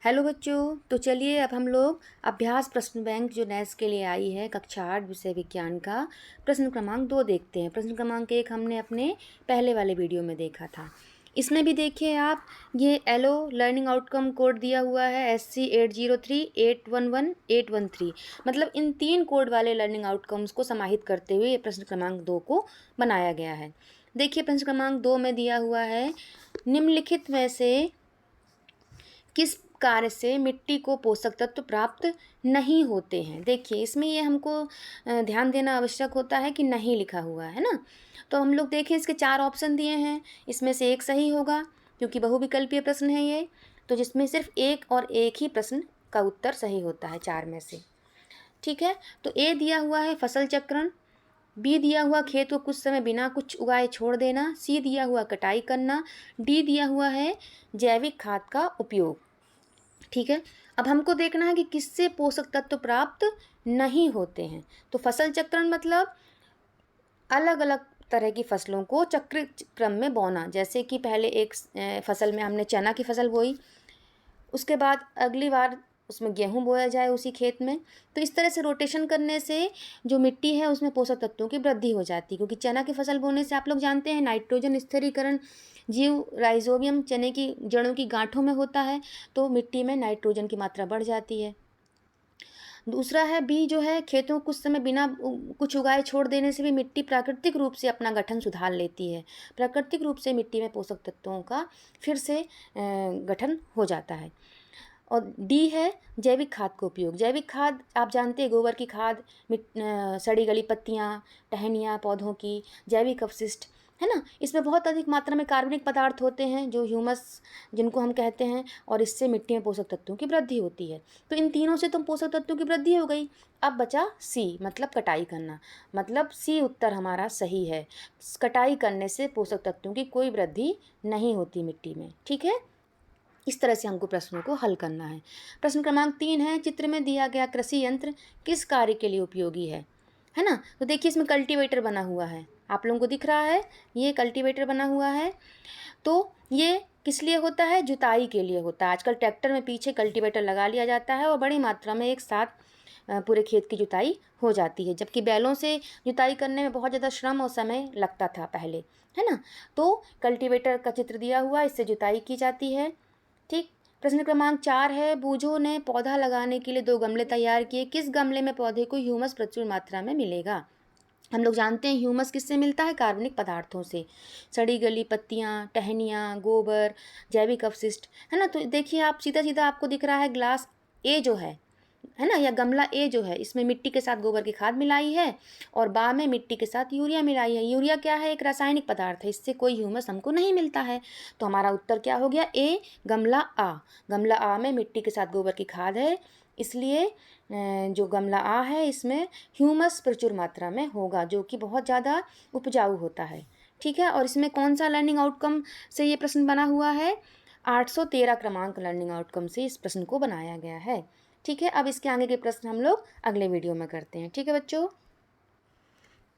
Hello बच्चों, तो चलिए अब हम लोग अभ्यास प्रश्न बैंक जो नेक्स्ट के लिए आई है कक्षा 8 विषय विज्ञान का प्रश्न क्रमांक 2 देखते हैं। प्रश्न क्रमांक 1 हमने अपने पहले वाले वीडियो में देखा था। इसमें भी देखिए आप, ये एलो लर्निंग आउटकम कोड दिया हुआ है SC803811 मतलब इन 3 कोड वाले लर्निंग आउटकम्स को समाहित करते हुए ये प्रश्न क्रमांक 2 को बनाया गया है। देखिए प्रश्न क्रमांक 2 में दिया हुआ है, निम्नलिखित में से किस कार्य से मिट्टी को पोषक तत्व प्राप्त नहीं होते हैं। देखिए इसमें ये हमको ध्यान देना आवश्यक होता है कि नहीं लिखा हुआ है ना। तो हम लोग देखें, इसके 4 ऑप्शन दिए हैं, इसमें से एक सही होगा क्योंकि बहुविकल्पीय प्रश्न है ये। तो जिसमें सिर्फ एक और एक ही प्रश्न का उत्तर सही होता है 4 में से। ठीक है, तो ए दिया हुआ है फसल चक्रण, बी दिया हुआ खेत को कुछ समय बिना कुछ उगाए छोड़ देना, सी दिया हुआ कटाई करना, डी दिया हुआ है जैविक खाद का उपयोग। ठीक है, अब हमको देखना है कि किससे पोषक तत्व प्राप्त नहीं होते हैं। तो फसल चक्रण मतलब अलग अलग तरह की फसलों को चक्र क्रम में बोना, जैसे कि पहले एक फसल में हमने चना की फसल बोई, उसके बाद अगली बार उसमें गेहूं बोया जाए उसी खेत में। तो इस तरह से रोटेशन करने से जो मिट्टी है उसमें पोषक तत्वों की वृद्धि हो जाती है, क्योंकि चना की फसल बोने से आप लोग जानते हैं नाइट्रोजन स्थिरीकरण जीव राइजोबियम चने की जड़ों की गांठों में होता है, तो मिट्टी में नाइट्रोजन की मात्रा बढ़ जाती है। दूसरा है बी जो है, खेतों को कुछ समय बिना कुछ उगाए छोड़ देने से भी मिट्टी प्राकृतिक रूप से अपना गठन सुधार लेती है। प्राकृतिक रूप से मिट्टी में पोषक तत्वों का फिर से गठन हो जाता है। और डी है जैविक खाद का उपयोग। जैविक खाद आप जानते हैं, गोबर की खाद, सड़ी गली पत्तियाँ, टहनियाँ पौधों की, जैविक अपशिष्ट, है ना। इसमें बहुत अधिक मात्रा में कार्बनिक पदार्थ होते हैं जो ह्यूमस जिनको हम कहते हैं, और इससे मिट्टी में पोषक तत्वों की वृद्धि होती है। तो इन तीनों से तो पोषक तत्वों की वृद्धि हो गई। अब बचा सी मतलब कटाई करना, मतलब सी उत्तर हमारा सही है। कटाई करने से पोषक तत्वों की कोई वृद्धि नहीं होती मिट्टी में। ठीक है, इस तरह से हमको प्रश्नों को हल करना है। प्रश्न क्रमांक 3 है, चित्र में दिया गया कृषि यंत्र किस कार्य के लिए उपयोगी है ना। तो देखिए इसमें कल्टीवेटर बना हुआ है, आप लोगों को दिख रहा है, ये कल्टीवेटर बना हुआ है। तो ये किस लिए होता है? जुताई के लिए होता है। आजकल ट्रैक्टर में पीछे कल्टीवेटर लगा लिया जाता है और बड़ी मात्रा में एक साथ पूरे खेत की जुताई हो जाती है, जबकि बैलों से जुताई करने में बहुत ज़्यादा श्रम और समय लगता था पहले, है ना। तो कल्टीवेटर का चित्र दिया हुआ, इससे जुताई की जाती है। ठीक, प्रश्न क्रमांक 4 है, बूझो ने पौधा लगाने के लिए 2 गमले तैयार किए, किस गमले में पौधे को ह्यूमस प्रचुर मात्रा में मिलेगा। हम लोग जानते हैं ह्यूमस किससे मिलता है? कार्बनिक पदार्थों से, सड़ी गली पत्तियाँ, टहनियाँ, गोबर, जैविक अपशिष्ट, है ना। तो देखिए आप, सीधा सीधा आपको दिख रहा है ग्लास ए जो है ना, या गमला ए जो है, इसमें मिट्टी के साथ गोबर की खाद मिलाई है और बा में मिट्टी के साथ यूरिया मिलाई है। यूरिया क्या है? एक रासायनिक पदार्थ है, इससे कोई ह्यूमस हमको नहीं मिलता है। तो हमारा उत्तर क्या हो गया? ए गमला आ। गमला आ में मिट्टी के साथ गोबर की खाद है, इसलिए जो गमला आ है इसमें ह्यूमस प्रचुर मात्रा में होगा, जो कि बहुत ज़्यादा उपजाऊ होता है। ठीक है, और इसमें कौन सा लर्निंग आउटकम से ये प्रश्न बना हुआ है? 813 क्रमांक लर्निंग आउटकम से इस प्रश्न को बनाया गया है। ठीक है, अब इसके आगे के प्रश्न हम लोग अगले वीडियो में करते हैं। ठीक है बच्चों।